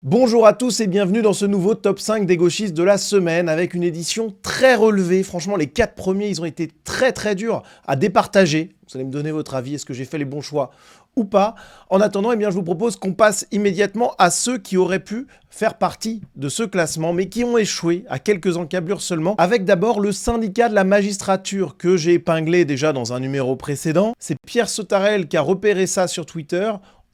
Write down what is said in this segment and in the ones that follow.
Bonjour à tous et bienvenue dans ce nouveau top 5 des gauchistes de la semaine avec une édition très relevée. Franchement, les 4 premiers, ils ont été très durs à départager. Vous allez me donner votre avis, est-ce que j'ai fait les bons choix ou pas? En attendant, je vous propose qu'on passe immédiatement à ceux qui auraient pu faire partie de ce classement, mais qui ont échoué à quelques encablures seulement, avec d'abord le syndicat de la magistrature que j'ai épinglé déjà dans un numéro précédent. C'est Pierre Sautarel qui a repéré ça sur Twitter.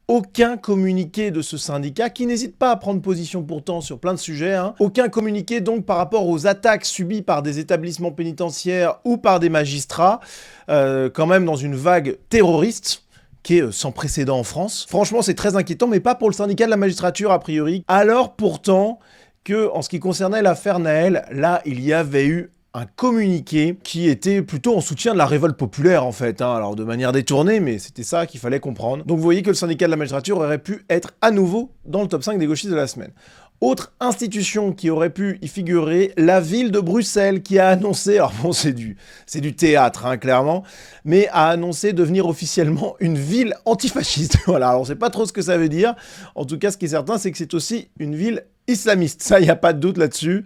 Aucun communiqué de ce syndicat, qui n'hésite pas à prendre position pourtant sur plein de sujets, Aucun communiqué donc par rapport aux attaques subies par des établissements pénitentiaires ou par des magistrats, quand même dans une vague terroriste qui est sans précédent en France. Franchement, c'est très inquiétant, mais pas pour le syndicat de la magistrature a priori. Alors pourtant que, en ce qui concernait l'affaire Naël, là, il y avait eu un communiqué qui était plutôt en soutien de la révolte populaire en fait, alors de manière détournée, mais c'était ça qu'il fallait comprendre. Donc vous voyez que le syndicat de la magistrature aurait pu être à nouveau dans le top 5 des gauchistes de la semaine. Autre institution qui aurait pu y figurer, la ville de Bruxelles qui a annoncé, alors bon c'est du théâtre clairement, mais a annoncé devenir officiellement une ville antifasciste. Voilà, alors on sait pas trop ce que ça veut dire, en tout cas ce qui est certain c'est que c'est aussi une ville islamiste, ça il n'y a pas de doute là-dessus.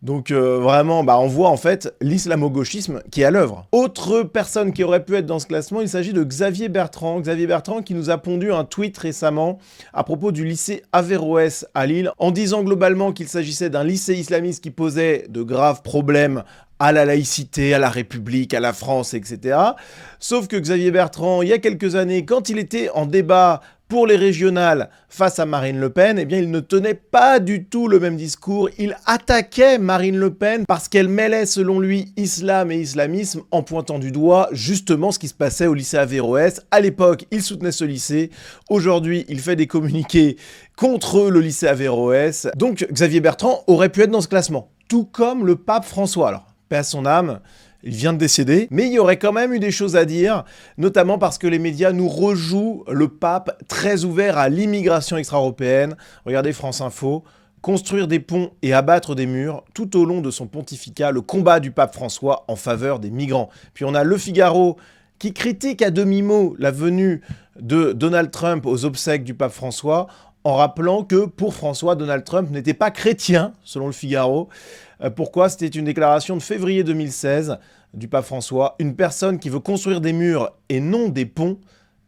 Donc vraiment, on voit en fait l'islamo-gauchisme qui est à l'œuvre. Autre personne qui aurait pu être dans ce classement, il s'agit de Xavier Bertrand. Xavier Bertrand qui nous a pondu un tweet récemment à propos du lycée Averroès à Lille, en disant globalement qu'il s'agissait d'un lycée islamiste qui posait de graves problèmes à la laïcité, à la République, à la France, etc. Sauf que Xavier Bertrand, il y a quelques années, quand il était en débat pour les régionales face à Marine Le Pen, il ne tenait pas du tout le même discours. Il attaquait Marine Le Pen parce qu'elle mêlait, selon lui, islam et islamisme en pointant du doigt justement ce qui se passait au lycée Averroès. À l'époque, il soutenait ce lycée. Aujourd'hui, il fait des communiqués contre le lycée Averroès. Donc, Xavier Bertrand aurait pu être dans ce classement, tout comme le pape François. Alors, paix à son âme, il vient de décéder, mais il y aurait quand même eu des choses à dire, notamment parce que les médias nous rejouent le pape très ouvert à l'immigration extra-européenne. Regardez France Info, construire des ponts et abattre des murs, tout au long de son pontificat, le combat du pape François en faveur des migrants. Puis on a Le Figaro qui critique à demi-mot la venue de Donald Trump aux obsèques du pape François, en rappelant que pour François, Donald Trump n'était pas chrétien, selon Le Figaro. Pourquoi? C'était une déclaration de février 2016 du pape François. Une personne qui veut construire des murs et non des ponts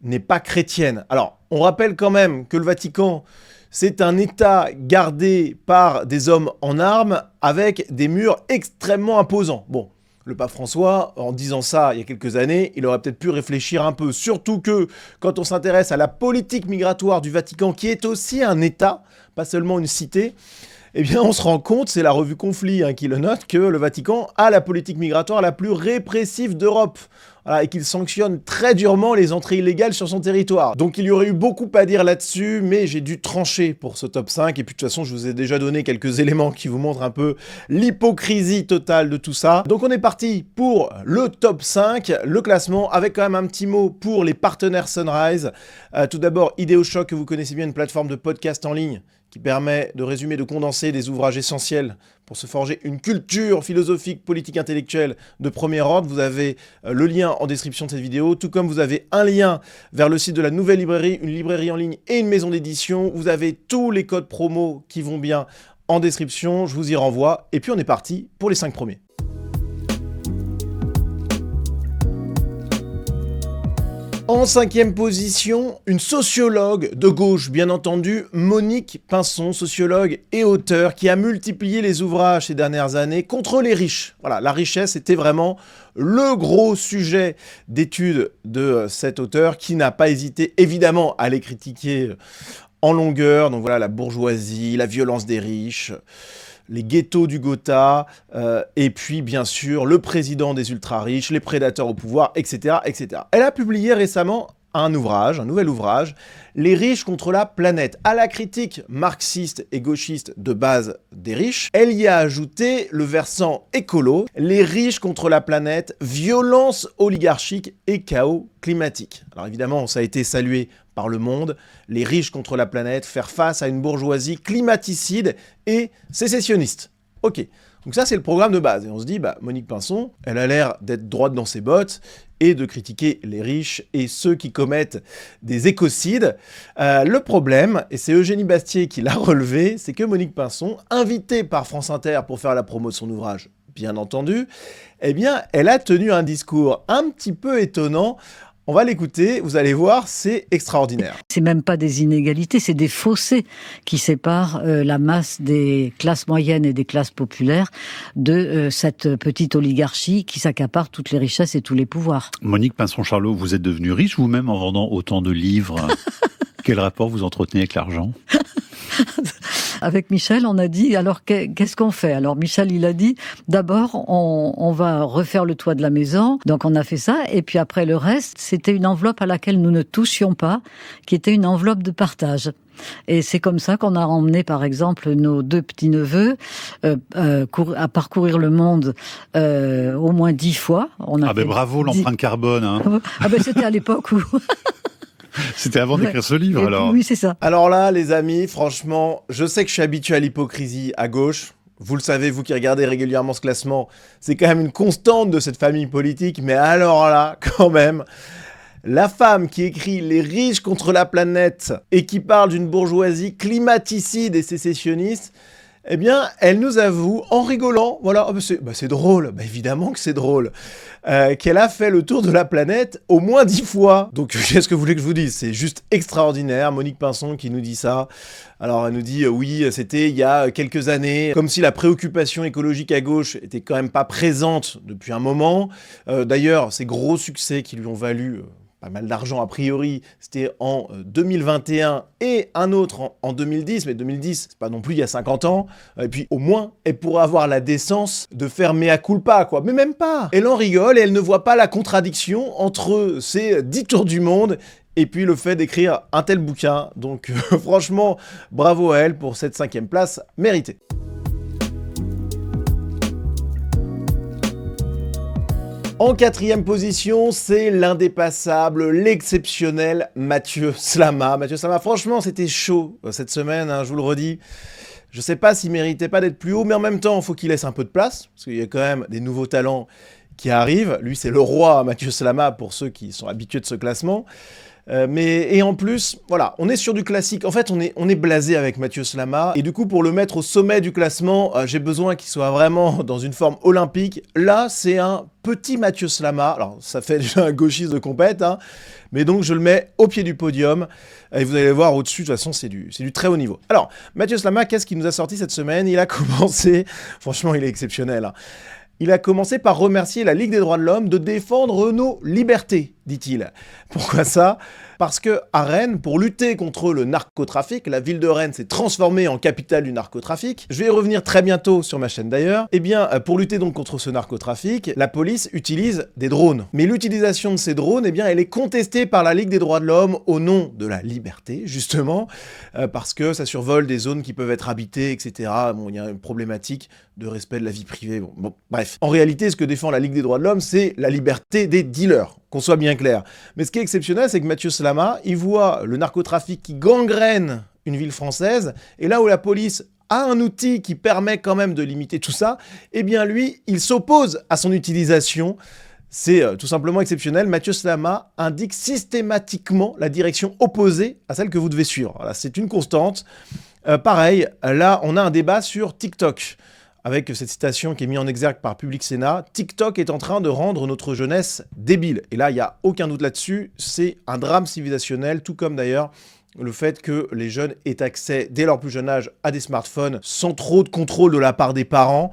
n'est pas chrétienne. Alors, on rappelle quand même que le Vatican, c'est un État gardé par des hommes en armes avec des murs extrêmement imposants. Bon, le pape François, en disant ça il y a quelques années, il aurait peut-être pu réfléchir un peu. Surtout que, quand on s'intéresse à la politique migratoire du Vatican, qui est aussi un État, pas seulement une cité, on se rend compte, c'est la revue Conflit qui le note, que le Vatican a la politique migratoire la plus répressive d'Europe. Voilà, et qu'il sanctionne très durement les entrées illégales sur son territoire. Donc il y aurait eu beaucoup à dire là-dessus, mais j'ai dû trancher pour ce top 5, et puis de toute façon je vous ai déjà donné quelques éléments qui vous montrent un peu l'hypocrisie totale de tout ça. Donc on est parti pour le top 5, le classement, avec quand même un petit mot pour les partenaires Sunrise. Tout d'abord, Idéochoc, que vous connaissez bien, une plateforme de podcast en ligne qui permet de résumer, de condenser des ouvrages essentiels pour se forger une culture philosophique, politique, intellectuelle de premier ordre. Vous avez le lien en description de cette vidéo, tout comme vous avez un lien vers le site de la nouvelle librairie, une librairie en ligne et une maison d'édition. Vous avez tous les codes promo qui vont bien en description, je vous y renvoie. Et puis on est parti pour les 5 premiers. En 5e position, une sociologue de gauche, bien entendu, Monique Pinson, sociologue et auteure, qui a multiplié les ouvrages ces dernières années contre les riches. Voilà, la richesse était vraiment le gros sujet d'étude de cet auteur, qui n'a pas hésité, évidemment, à les critiquer en longueur. Donc voilà, la bourgeoisie, la violence des riches, les ghettos du Gotha, et puis bien sûr le président des ultra-riches, les prédateurs au pouvoir, etc., etc. Elle a publié récemment un nouvel ouvrage, Les riches contre la planète. À la critique marxiste et gauchiste de base des riches, elle y a ajouté le versant écolo, les riches contre la planète, violence oligarchique et chaos climatique. Alors évidemment, ça a été salué par le monde, les riches contre la planète, faire face à une bourgeoisie climaticide et sécessionniste. Ok, Donc ça, c'est le programme de base. Et on se dit, Monique Pinson, elle a l'air d'être droite dans ses bottes et de critiquer les riches et ceux qui commettent des écocides. Le problème, et c'est Eugénie Bastier qui l'a relevé, c'est que Monique Pinson, invitée par France Inter pour faire la promo de son ouvrage, bien entendu, eh bien, elle a tenu un discours un petit peu étonnant. On va l'écouter, vous allez voir, c'est extraordinaire. C'est même pas des inégalités, c'est des fossés qui séparent la masse des classes moyennes et des classes populaires de cette petite oligarchie qui s'accapare toutes les richesses et tous les pouvoirs. Monique Pinson-Charlot, vous êtes devenue riche vous-même en vendant autant de livres. Quel rapport vous entretenez avec l'argent ? Avec Michel, on a dit, alors qu'est-ce qu'on fait ? Alors Michel, il a dit, d'abord, on va refaire le toit de la maison. Donc on a fait ça. Et puis après, le reste, c'était une enveloppe à laquelle nous ne touchions pas, qui était une enveloppe de partage. Et c'est comme ça qu'on a emmené, par exemple, nos 2 petits-neveux à parcourir le monde au moins 10 fois. Bravo, l'empreinte carbone. Hein. C'était à l'époque où... C'était avant d'écrire ce livre, alors. Oui, c'est ça. Alors là, les amis, franchement, je sais que je suis habitué à l'hypocrisie à gauche. Vous le savez, vous qui regardez régulièrement ce classement, c'est quand même une constante de cette famille politique. Mais alors là, quand même, la femme qui écrit « Les riches contre la planète » et qui parle d'une bourgeoisie climaticide et sécessionniste, eh bien, elle nous avoue, en rigolant, voilà, c'est drôle, évidemment que c'est drôle, qu'elle a fait le tour de la planète au moins 10 fois. Donc, qu'est-ce que vous voulez que je vous dise ? C'est juste extraordinaire, Monique Pinson qui nous dit ça. Alors, elle nous dit, oui, c'était il y a quelques années, comme si la préoccupation écologique à gauche était quand même pas présente depuis un moment. D'ailleurs, ces gros succès qui lui ont valu... pas mal d'argent a priori, c'était en 2021 et un autre en 2010, mais 2010, c'est pas non plus il y a 50 ans, et puis au moins, elle pourrait avoir la décence de faire mea culpa, quoi, mais même pas. Elle en rigole et elle ne voit pas la contradiction entre ces 10 tours du monde et puis le fait d'écrire un tel bouquin, donc franchement, bravo à elle pour cette 5e place méritée. En 4e position, c'est l'indépassable, l'exceptionnel Mathieu Slama. Mathieu Slama, franchement, c'était chaud cette semaine, je vous le redis. Je sais pas s'il méritait pas d'être plus haut, mais en même temps, il faut qu'il laisse un peu de place, parce qu'il y a quand même des nouveaux talents qui arrivent. Lui, c'est le roi, Mathieu Slama, pour ceux qui sont habitués de ce classement. Et en plus, voilà, on est sur du classique. En fait, on est blasé avec Mathieu Slama. Et du coup, pour le mettre au sommet du classement, j'ai besoin qu'il soit vraiment dans une forme olympique. Là, c'est un petit Mathieu Slama. Alors, ça fait déjà un gauchiste de compète, mais donc je le mets au pied du podium. Et vous allez voir au-dessus, de toute façon, c'est du très haut niveau. Alors, Mathieu Slama, qu'est-ce qu'il nous a sorti cette semaine ? Il a commencé... Franchement, il est exceptionnel. Il a commencé par remercier la Ligue des droits de l'homme de défendre nos libertés, dit-il. Pourquoi ça ? Parce que à Rennes, pour lutter contre le narcotrafic, la ville de Rennes s'est transformée en capitale du narcotrafic. Je vais y revenir très bientôt sur ma chaîne d'ailleurs. Eh bien, pour lutter donc contre ce narcotrafic, la police utilise des drones. Mais l'utilisation de ces drones, eh bien, elle est contestée par la Ligue des droits de l'homme au nom de la liberté, justement, parce que ça survole des zones qui peuvent être habitées, etc. Bon, il y a une problématique de respect de la vie privée. Bon, bref. En réalité, ce que défend la Ligue des droits de l'homme, c'est la liberté des dealers. Qu'on soit bien clair. Mais ce qui est exceptionnel, c'est que Mathieu Slama, il voit le narcotrafic qui gangrène une ville française, et là où la police a un outil qui permet quand même de limiter tout ça, eh bien lui, il s'oppose à son utilisation. C'est tout simplement exceptionnel. Mathieu Slama indique systématiquement la direction opposée à celle que vous devez suivre. Voilà, c'est une constante. Pareil, là, on a un débat sur TikTok. Avec cette citation qui est mise en exergue par Public Sénat, TikTok est en train de rendre notre jeunesse débile. Et là, il n'y a aucun doute là-dessus, c'est un drame civilisationnel, tout comme d'ailleurs le fait que les jeunes aient accès dès leur plus jeune âge à des smartphones sans trop de contrôle de la part des parents.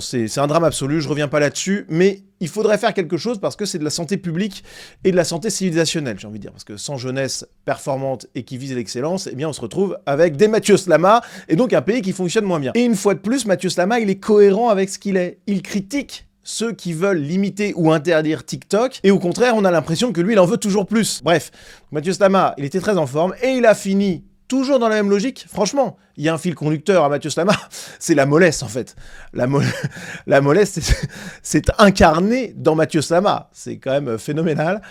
C'est un drame absolu, je reviens pas là-dessus, mais il faudrait faire quelque chose parce que c'est de la santé publique et de la santé civilisationnelle, j'ai envie de dire. Parce que sans jeunesse performante et qui vise l'excellence, eh bien on se retrouve avec des Mathieu Slama et donc un pays qui fonctionne moins bien. Et une fois de plus, Mathieu Slama, il est cohérent avec ce qu'il est. Il critique ceux qui veulent limiter ou interdire TikTok, et au contraire, on a l'impression que lui, il en veut toujours plus. Bref, Mathieu Slama, il était très en forme, et il a fini toujours dans la même logique. Franchement, Il y a un fil conducteur à Mathieu Slama, c'est la mollesse en fait. La mollesse, c'est incarné dans Mathieu Slama. C'est quand même phénoménal.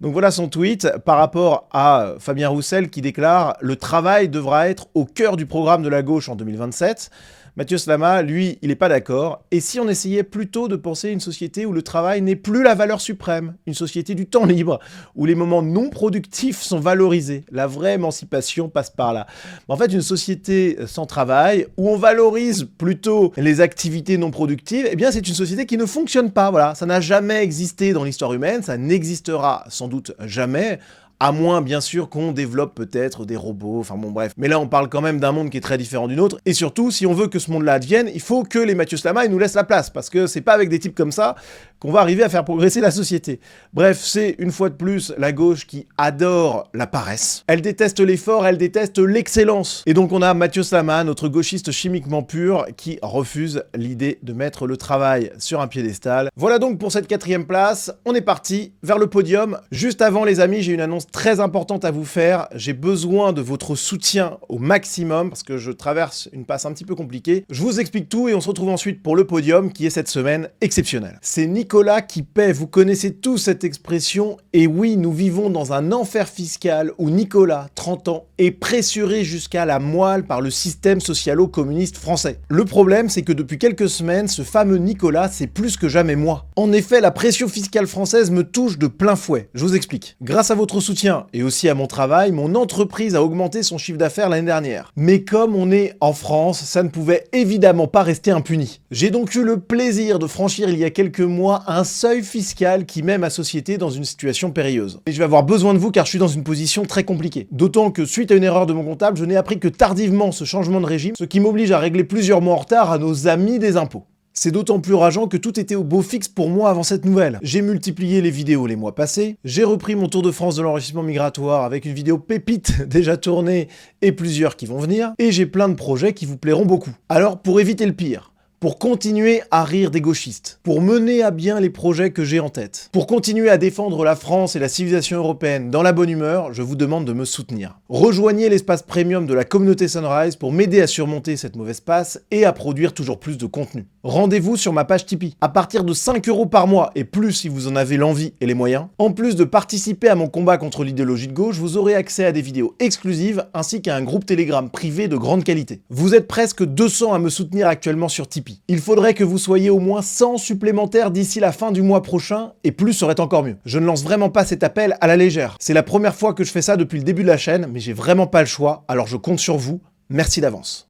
Donc voilà son tweet par rapport à Fabien Roussel qui déclare « Le travail devra être au cœur du programme de la gauche en 2027 ». Mathieu Slama, lui, il n'est pas d'accord. Et si on essayait plutôt de penser une société où le travail n'est plus la valeur suprême, une société du temps libre, où les moments non productifs sont valorisés, la vraie émancipation passe par là. En fait, une société sans travail, où on valorise plutôt les activités non productives, eh bien c'est une société qui ne fonctionne pas. Voilà, ça n'a jamais existé dans l'histoire humaine, ça n'existera sans doute jamais. À moins, bien sûr, qu'on développe peut-être des robots, enfin bon bref. Mais là, on parle quand même d'un monde qui est très différent du nôtre. Et surtout, si on veut que ce monde-là advienne, il faut que les Mathieu Slama, ils nous laissent la place. Parce que c'est pas avec des types comme ça qu'on va arriver à faire progresser la société. Bref, c'est une fois de plus la gauche qui adore la paresse. Elle déteste l'effort, elle déteste l'excellence. Et donc on a Mathieu Slama, notre gauchiste chimiquement pur, qui refuse l'idée de mettre le travail sur un piédestal. Voilà donc pour cette 4e place. On est parti vers le podium. Juste avant, les amis, j'ai une annonce très importante à vous faire. J'ai besoin de votre soutien au maximum parce que je traverse une passe un petit peu compliquée. Je vous explique tout et on se retrouve ensuite pour le podium qui est cette semaine exceptionnel. C'est Nicolas qui paie. Vous connaissez tous cette expression. Et oui, nous vivons dans un enfer fiscal où Nicolas, 30 ans, est pressuré jusqu'à la moelle par le système socialo-communiste français. Le problème, c'est que depuis quelques semaines, ce fameux Nicolas, c'est plus que jamais moi. En effet, la pression fiscale française me touche de plein fouet. Je vous explique. Grâce à votre soutien et aussi à mon travail, mon entreprise a augmenté son chiffre d'affaires l'année dernière. Mais comme on est en France, ça ne pouvait évidemment pas rester impuni. J'ai donc eu le plaisir de franchir il y a quelques mois un seuil fiscal qui met ma société dans une situation périlleuse. Et je vais avoir besoin de vous car je suis dans une position très compliquée. D'autant que suite à une erreur de mon comptable, je n'ai appris que tardivement ce changement de régime, ce qui m'oblige à régler plusieurs mois en retard à nos amis des impôts. C'est d'autant plus rageant que tout était au beau fixe pour moi avant cette nouvelle. J'ai multiplié les vidéos les mois passés, j'ai repris mon tour de France de l'enrichissement migratoire avec une vidéo pépite déjà tournée et plusieurs qui vont venir, et j'ai plein de projets qui vous plairont beaucoup. Alors pour éviter le pire, pour continuer à rire des gauchistes, pour mener à bien les projets que j'ai en tête, pour continuer à défendre la France et la civilisation européenne dans la bonne humeur, je vous demande de me soutenir. Rejoignez l'espace premium de la communauté Sunrise pour m'aider à surmonter cette mauvaise passe et à produire toujours plus de contenu. Rendez-vous sur ma page Tipeee. À partir de 5 € par mois et plus si vous en avez l'envie et les moyens, en plus de participer à mon combat contre l'idéologie de gauche, vous aurez accès à des vidéos exclusives ainsi qu'à un groupe Telegram privé de grande qualité. Vous êtes presque 200 à me soutenir actuellement sur Tipeee. Il faudrait que vous soyez au moins 100 supplémentaires d'ici la fin du mois prochain, et plus serait encore mieux. Je ne lance vraiment pas cet appel à la légère. C'est la première fois que je fais ça depuis le début de la chaîne, mais j'ai vraiment pas le choix, alors je compte sur vous. Merci d'avance.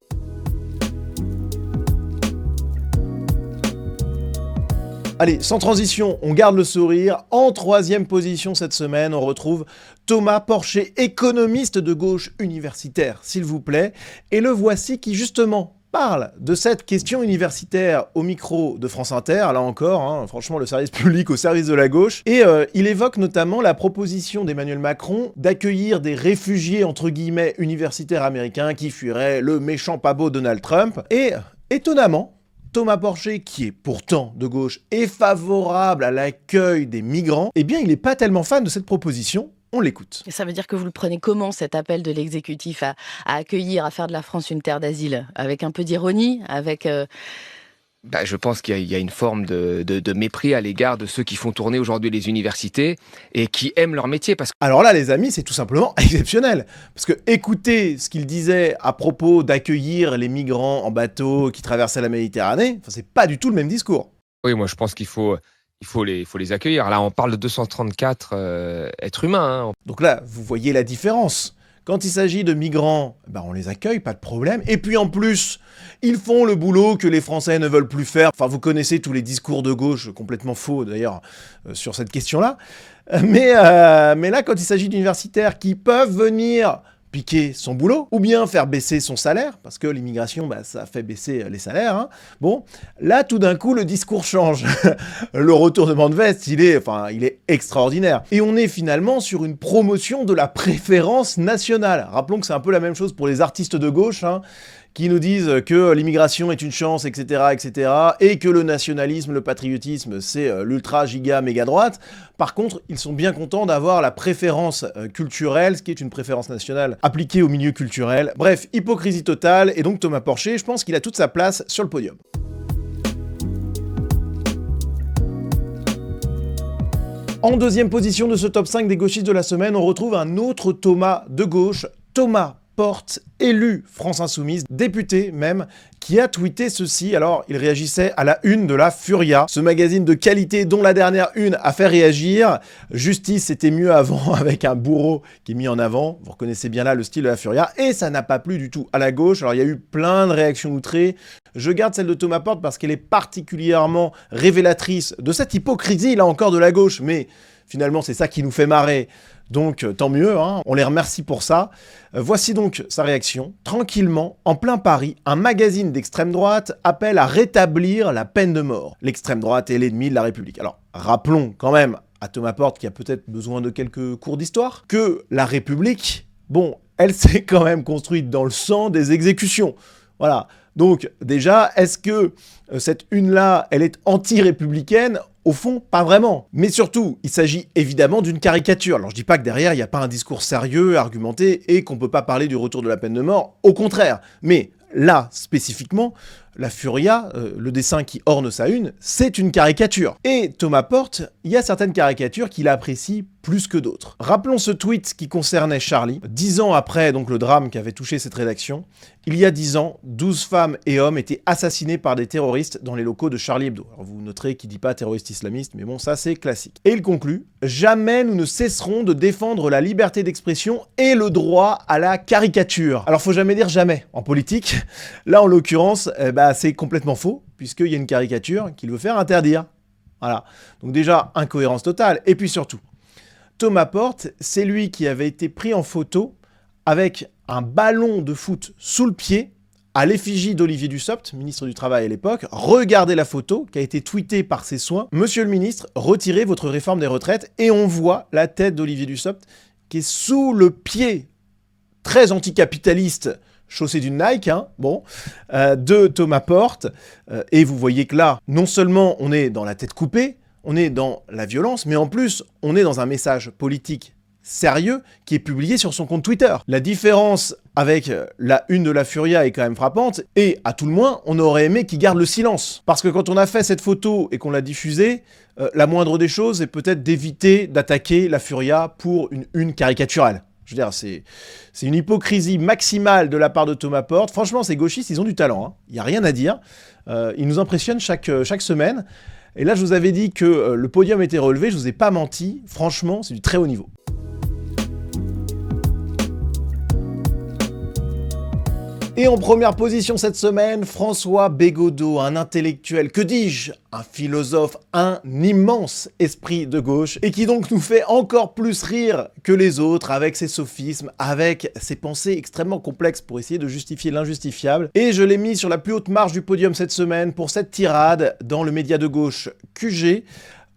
Allez, sans transition, on garde le sourire. En 3e position cette semaine, on retrouve Thomas Porcher, économiste de gauche universitaire, s'il vous plaît. Et le voici qui, justement, parle de cette question universitaire au micro de France Inter, là encore, hein, franchement le service public au service de la gauche, et il évoque notamment la proposition d'Emmanuel Macron d'accueillir des réfugiés entre guillemets universitaires américains qui fuiraient le méchant pas beau Donald Trump, et étonnamment, Thomas Porcher, qui est pourtant de gauche et favorable à l'accueil des migrants, eh bien il n'est pas tellement fan de cette proposition. On l'écoute. Ça veut dire que vous le prenez comment, cet appel de l'exécutif à accueillir, à faire de la France une terre d'asile? Avec un peu d'ironie, avec... Je pense qu'il y a une forme de mépris à l'égard de ceux qui font tourner aujourd'hui les universités et qui aiment leur métier. Alors là, les amis, c'est tout simplement exceptionnel. Parce que écoutez ce qu'il disait à propos d'accueillir les migrants en bateau qui traversaient la Méditerranée, c'est pas du tout le même discours. Oui, moi je pense qu'il faut les accueillir. Là, on parle de 234 êtres humains. Donc là, vous voyez la différence. Quand il s'agit de migrants, on les accueille, pas de problème. Et puis en plus, ils font le boulot que les Français ne veulent plus faire. Enfin, vous connaissez tous les discours de gauche, complètement faux d'ailleurs, sur cette question-là. Mais là, quand il s'agit d'universitaires qui peuvent venir piquer son boulot, ou bien faire baisser son salaire, parce que l'immigration, ça fait baisser les salaires, hein. Bon, là, tout d'un coup, le discours change. Le retournement de veste, il est extraordinaire. Et on est finalement sur une promotion de la préférence nationale. Rappelons que c'est un peu la même chose pour les artistes de gauche, hein, qui nous disent que l'immigration est une chance, etc., etc., et que le nationalisme, le patriotisme, c'est l'ultra giga méga droite. Par contre, ils sont bien contents d'avoir la préférence culturelle, ce qui est une préférence nationale appliquée au milieu culturel. Bref, hypocrisie totale, et donc Thomas Porcher, je pense qu'il a toute sa place sur le podium. En deuxième position de ce top 5 des gauchistes de la semaine, on retrouve un autre Thomas de gauche, Thomas Porte, élu France Insoumise, député même, qui a tweeté ceci. Alors, il réagissait à la une de la Furia, ce magazine de qualité dont la dernière une a fait réagir. Justice, c'était mieux avant, avec un bourreau qui est mis en avant. Vous reconnaissez bien là le style de la Furia. Et ça n'a pas plu du tout à la gauche. Alors, il y a eu plein de réactions outrées. Je garde celle de Thomas Porte parce qu'elle est particulièrement révélatrice de cette hypocrisie, là encore, de la gauche. Mais finalement, c'est ça qui nous fait marrer. Donc, tant mieux, hein, on les remercie pour ça. Voici donc sa réaction. Tranquillement, en plein Paris, un magazine d'extrême droite appelle à rétablir la peine de mort. L'extrême droite est l'ennemi de la République. Alors, rappelons quand même à Thomas Porte, qui a peut-être besoin de quelques cours d'histoire, que la République, bon, elle s'est quand même construite dans le sang des exécutions. Voilà. Donc, déjà, est-ce que cette une-là, elle est anti-républicaine ? Au fond, pas vraiment. Mais surtout, il s'agit évidemment d'une caricature. Alors je dis pas que derrière, il n'y a pas un discours sérieux, argumenté, et qu'on peut pas parler du retour de la peine de mort. Au contraire. Mais là, spécifiquement, la Furia, le dessin qui orne sa une, c'est une caricature. Et Thomas Porte, il y a certaines caricatures qu'il apprécie plus que d'autres. Rappelons ce tweet qui concernait Charlie. 10 ans après donc le drame qui avait touché cette rédaction, il y a 10 ans, 12 femmes et hommes étaient assassinés par des terroristes dans les locaux de Charlie Hebdo. Alors vous noterez qu'il dit pas terroriste islamiste, mais bon, ça c'est classique. Et il conclut, jamais nous ne cesserons de défendre la liberté d'expression et le droit à la caricature. Alors faut jamais dire jamais en politique. Là en l'occurrence, c'est complètement faux, puisqu'il y a une caricature qu'il veut faire interdire. Voilà. Donc déjà, incohérence totale. Et puis surtout, Thomas Porte, c'est lui qui avait été pris en photo avec un ballon de foot sous le pied à l'effigie d'Olivier Dussopt, ministre du Travail à l'époque. Regardez la photo qui a été tweetée par ses soins. Monsieur le ministre, retirez votre réforme des retraites, et on voit la tête d'Olivier Dussopt qui est sous le pied, très anticapitaliste, chaussée d'une Nike, hein, bon, de Thomas Porte. Et vous voyez que là, non seulement on est dans la tête coupée, on est dans la violence, mais en plus, on est dans un message politique sérieux qui est publié sur son compte Twitter. La différence avec la une de la Furia est quand même frappante, et à tout le moins, on aurait aimé qu'il garde le silence. Parce que quand on a fait cette photo et qu'on l'a diffusée, la moindre des choses est peut-être d'éviter d'attaquer la Furia pour une une caricaturale. Je veux dire, c'est une hypocrisie maximale de la part de Thomas Porte. Franchement, ces gauchistes, ils ont du talent, hein. Il n'y a rien à dire. Ils nous impressionnent chaque semaine. Et là, je vous avais dit que le podium était relevé, je vous ai pas menti. Franchement, c'est du très haut niveau. Et en première position cette semaine, François Bégodeau, un intellectuel, que dis-je, un philosophe, un immense esprit de gauche, et qui donc nous fait encore plus rire que les autres avec ses sophismes, avec ses pensées extrêmement complexes pour essayer de justifier l'injustifiable. Et je l'ai mis sur la plus haute marche du podium cette semaine pour cette tirade dans le média de gauche QG,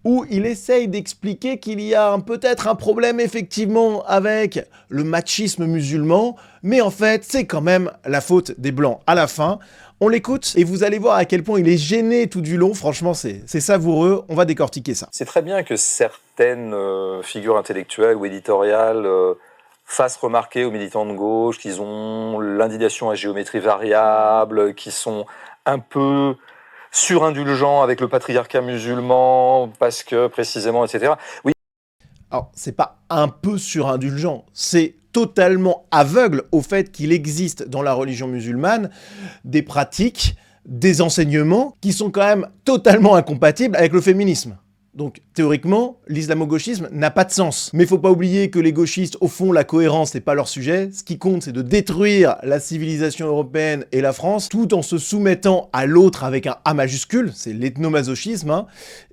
où il essaye d'expliquer qu'il y a peut-être un problème effectivement avec le machisme musulman, mais en fait c'est quand même la faute des Blancs à la fin. On l'écoute et vous allez voir à quel point il est gêné tout du long. Franchement, c'est savoureux, on va décortiquer ça. C'est très bien que certaines figures intellectuelles ou éditoriales fassent remarquer aux militants de gauche qu'ils ont l'indignation à géométrie variable, qui sont un peu surindulgents avec le patriarcat musulman, parce que précisément, etc. Oui. Alors, c'est pas un peu surindulgent, c'est totalement aveugle au fait qu'il existe dans la religion musulmane des pratiques, des enseignements qui sont quand même totalement incompatibles avec le féminisme. Donc, théoriquement, l'islamo-gauchisme n'a pas de sens. Mais il faut pas oublier que les gauchistes, au fond, la cohérence n'est pas leur sujet. Ce qui compte, c'est de détruire la civilisation européenne et la France, tout en se soumettant à l'autre avec un A majuscule, c'est l'ethnomasochisme, hein.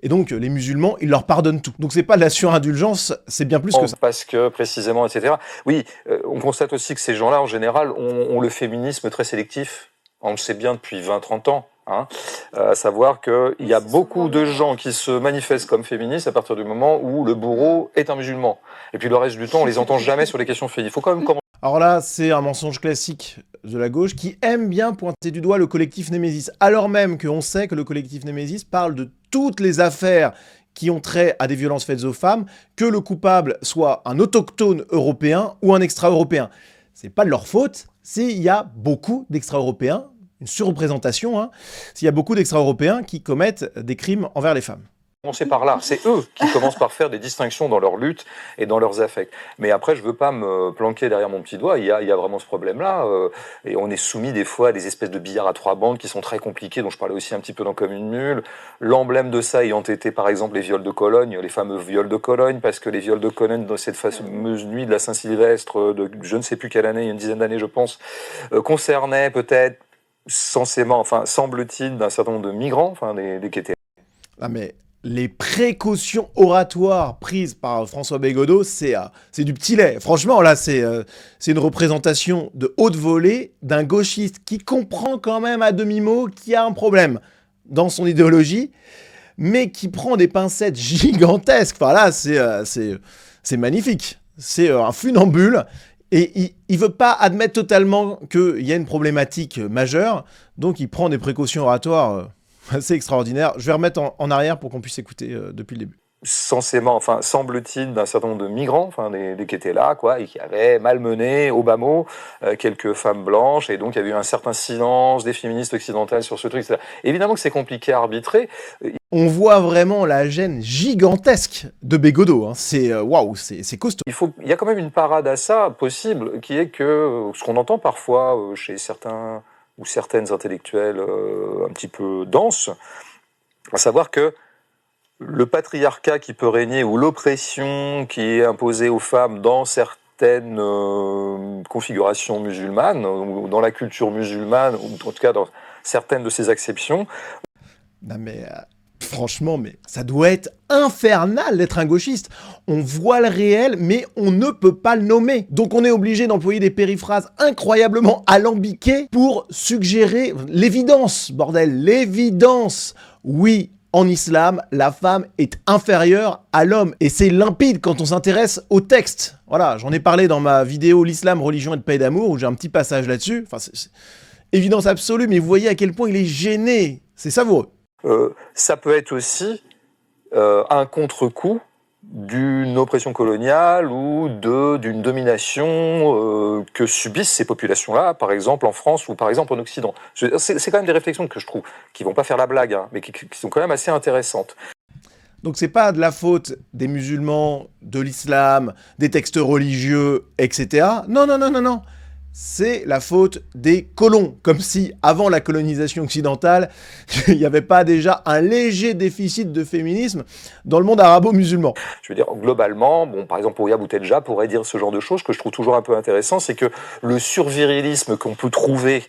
Et donc, les musulmans, ils leur pardonnent tout. Donc, c'est pas de la surindulgence, c'est bien plus que ça. Parce que, précisément, etc. Oui, on constate aussi que ces gens-là, en général, ont le féminisme très sélectif. On le sait bien depuis 20-30 ans. Hein, à savoir qu'il y a beaucoup de gens qui se manifestent comme féministes à partir du moment où le bourreau est un musulman. Et puis le reste du temps, on les entend jamais sur les questions féministes. Il faut quand même commencer. Alors là, c'est un mensonge classique de la gauche qui aime bien pointer du doigt le collectif Némésis, alors même qu'on sait que le collectif Némésis parle de toutes les affaires qui ont trait à des violences faites aux femmes, que le coupable soit un autochtone européen ou un extra-européen. C'est pas de leur faute s'il y a beaucoup d'extra-européens, une surreprésentation, hein, s'il y a beaucoup d'extra-européens qui commettent des crimes envers les femmes. Commencer par là, c'est eux qui commencent par faire des distinctions dans leur lutte et dans leurs affects. Mais après, je veux pas me planquer derrière mon petit doigt, il y a vraiment ce problème-là, et on est soumis des fois à des espèces de billards à 3 bandes qui sont très compliqués, dont je parlais aussi un petit peu dans Comme une mule. L'emblème de ça ayant été, par exemple, les viols de Cologne, les fameux viols de Cologne, parce que les viols de Cologne, dans cette fameuse nuit de la Saint-Sylvestre, de je ne sais plus quelle année, il y a une dizaine d'années, je pense, concernaient peut-être censément, enfin, semble-t-il, d'un certain nombre de migrants, enfin, des qui étaient... Ah mais les précautions oratoires prises par François Bégodeau, c'est du petit lait. Franchement, là, c'est une représentation de haute volée d'un gauchiste qui comprend quand même à demi-mot qu'il y a un problème dans son idéologie, mais qui prend des pincettes gigantesques. Enfin là, c'est magnifique. C'est un funambule. Et il veut pas admettre totalement qu'il y a une problématique majeure, donc il prend des précautions oratoires assez extraordinaires. Je vais remettre en arrière pour qu'on puisse écouter depuis le début. Censément, enfin, semble-t-il, d'un certain nombre de migrants, enfin, des qui étaient là, quoi, et qui avaient malmené, au bas mot, quelques femmes blanches, et donc il y avait eu un certain silence des féministes occidentales sur ce truc, etc. Évidemment que c'est compliqué à arbitrer. On voit vraiment la gêne gigantesque de Bégodeau, hein. C'est waouh, c'est costaud. Il y a quand même une parade à ça possible, qui est que ce qu'on entend parfois chez certains ou certaines intellectuelles un petit peu denses, à savoir que le patriarcat qui peut régner ou l'oppression qui est imposée aux femmes dans certaines configurations musulmanes, ou dans la culture musulmane, ou en tout cas dans certaines de ses acceptions. Non mais franchement, mais ça doit être infernal d'être un gauchiste. On voit le réel, mais on ne peut pas le nommer. Donc on est obligé d'employer des périphrases incroyablement alambiquées pour suggérer l'évidence, bordel, l'évidence. Oui, en islam, la femme est inférieure à l'homme. Et c'est limpide quand on s'intéresse au texte. Voilà, j'en ai parlé dans ma vidéo « L'islam, religion et de paix et d'amour » où j'ai un petit passage là-dessus. Enfin, c'est évidence absolue, mais vous voyez à quel point il est gêné. C'est savoureux. Ça peut être aussi un contre-coup d'une oppression coloniale ou d'une domination que subissent ces populations-là, par exemple en France ou par exemple en Occident. C'est quand même des réflexions que je trouve qui vont pas faire la blague, hein, mais qui sont quand même assez intéressantes. Donc c'est pas de la faute des musulmans, de l'islam, des textes religieux, etc. Non, non, non, non, non. C'est la faute des colons. Comme si, avant la colonisation occidentale, il n'y avait pas déjà un léger déficit de féminisme dans le monde arabo-musulman. Je veux dire, globalement, bon, par exemple, Ouria Boutedja pourrait dire ce genre de choses que je trouve toujours un peu intéressant, c'est que le survirilisme qu'on peut trouver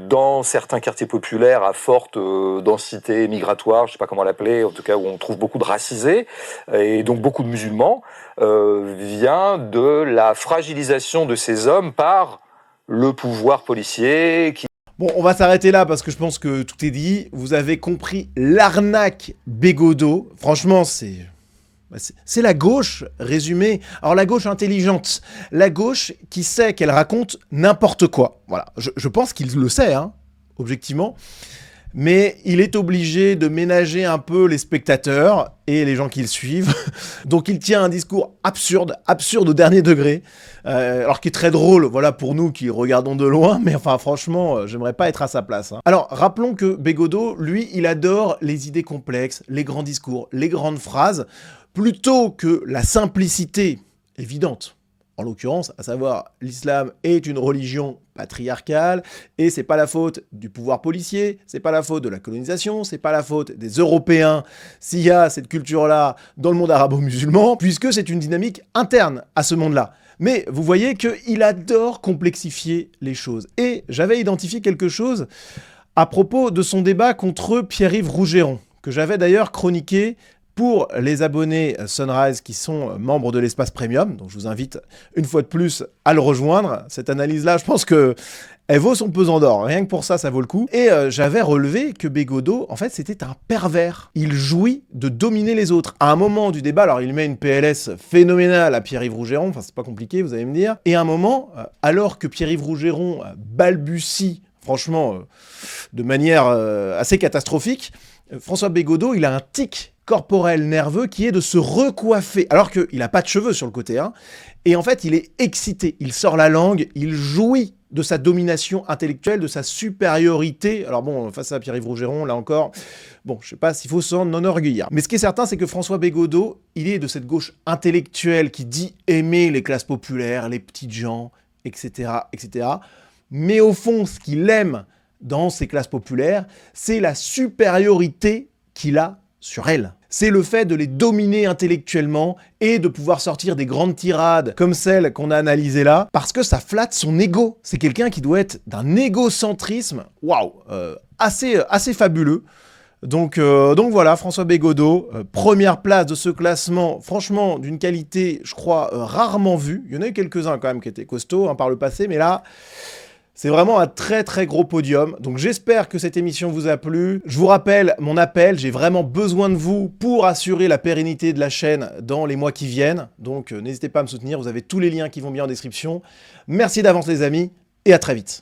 dans certains quartiers populaires à forte densité migratoire, je sais pas comment l'appeler, en tout cas où on trouve beaucoup de racisés, et donc beaucoup de musulmans, vient de la fragilisation de ces hommes par le pouvoir policier qui... Bon, on va s'arrêter là parce que je pense que tout est dit. Vous avez compris l'arnaque Bégodeau. Franchement, c'est la gauche résumée. Alors la gauche intelligente, la gauche qui sait qu'elle raconte n'importe quoi. Voilà, je pense qu'il le sait, hein, objectivement. Mais il est obligé de ménager un peu les spectateurs et les gens qui le suivent. Donc il tient un discours absurde au dernier degré, alors qui est très drôle, voilà, pour nous qui regardons de loin, mais enfin franchement, j'aimerais pas être à sa place, hein. Alors rappelons que Bégodeau, lui, il adore les idées complexes, les grands discours, les grandes phrases, plutôt que la simplicité évidente. En l'occurrence, à savoir, l'islam est une religion patriarcale et c'est pas la faute du pouvoir policier, c'est pas la faute de la colonisation, c'est pas la faute des Européens s'il y a cette culture-là dans le monde arabo-musulman, puisque c'est une dynamique interne à ce monde-là. Mais vous voyez qu'il adore complexifier les choses. Et j'avais identifié quelque chose à propos de son débat contre Pierre-Yves Rougeron, que j'avais d'ailleurs chroniqué pour les abonnés Sunrise qui sont membres de l'espace premium. Donc je vous invite une fois de plus à le rejoindre. Cette analyse-là, je pense qu'elle Elle vaut son pesant d'or, rien que pour ça, ça vaut le coup. Et j'avais relevé que Bégodeau, en fait, c'était un pervers. Il jouit de dominer les autres. À un moment du débat, alors il met une PLS phénoménale à Pierre-Yves Rougeron, enfin c'est pas compliqué, vous allez me dire. Et à un moment, alors que Pierre-Yves Rougeron balbutie, franchement, de manière assez catastrophique, François Bégodeau, il a un tic corporel nerveux qui est de se recoiffer, alors qu'il n'a pas de cheveux sur le côté, hein. Et en fait, il est excité, il sort la langue, il jouit de sa domination intellectuelle, de sa supériorité. Alors bon, face à Pierre-Yves Rougeron, là encore, bon, je sais pas s'il faut s'en enorgueillir. Mais ce qui est certain, c'est que François Bégodeau, il est de cette gauche intellectuelle qui dit aimer les classes populaires, les petites gens, etc., etc. Mais au fond, ce qu'il aime dans ces classes populaires, c'est la supériorité qu'il a sur elles. C'est le fait de les dominer intellectuellement et de pouvoir sortir des grandes tirades comme celles qu'on a analysées là, parce que ça flatte son ego. C'est quelqu'un qui doit être d'un égocentrisme, waouh, assez fabuleux. Donc voilà, François Bégodeau, première place de ce classement, franchement d'une qualité, je crois, rarement vue. Il y en a eu quelques-uns quand même qui étaient costauds hein, par le passé, mais là... c'est vraiment un très très gros podium, donc j'espère que cette émission vous a plu. Je vous rappelle mon appel, j'ai vraiment besoin de vous pour assurer la pérennité de la chaîne dans les mois qui viennent. Donc n'hésitez pas à me soutenir, vous avez tous les liens qui vont bien en description. Merci d'avance les amis, et à très vite.